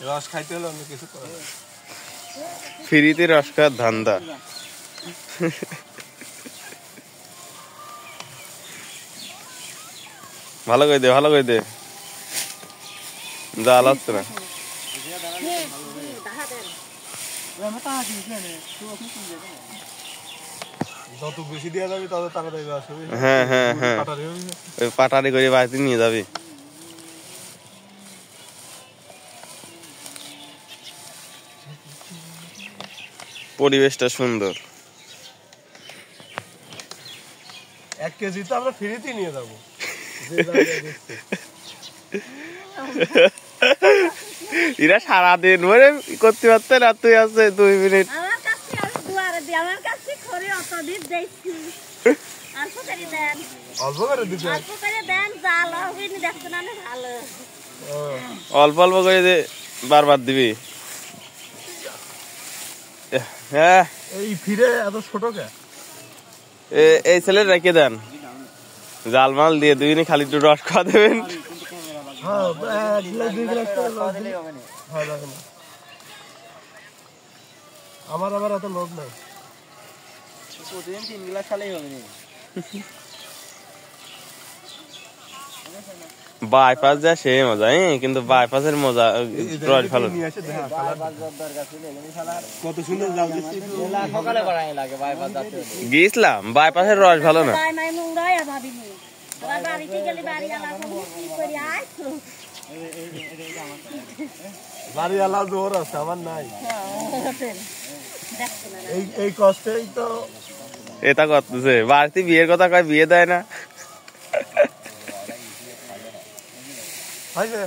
রস খাইতে হলে অন্য কিছু করে ফ্রিতে রস খাওয়ার ধান্দা। ভালো করে দে, ভালো করে দে, জাল আসছে না। যত বেশি দেওয়া যাবে তত তাড়াতাড়ি রস হবে। হ্যাঁ হ্যাঁ হ্যাঁ, ওই পাটারি করে বাড়িতে নিয়ে যাবি। পরিবেশটা সুন্দর। 1 কেজি তো আমরা ফ্রিতে নিয়ে যাবো। এরা সারাদিন ধরে করতে পারতেন, আর তুই আছে 2 মিনিট। অল্প করে দিতে অল্প অল্প করে দে, বারবার দিবি। হ্যাঁ, এই ফিরে এত ছোট কে? এই ছেলে রেখে দেন, জালমাল দিয়ে 2 দিনই খালি একটু রস খাওয়া দেবেন। আমার আবার এত লোভ নাই। বাইপাস যা সে মজা, কিন্তু বাইপাসের মজা রস ভালো। কত সুন্দর জাল গিয়েছিলাম, বাইপাসের রস ভালো না। বাড়িওয়ালা জোর আছে, আমার নাই। এই কষ্টেই তো এটা করতেছে, বাড়িতে বিয়ের কথা কয়, বিয়ে দেয় না। হয়েছে।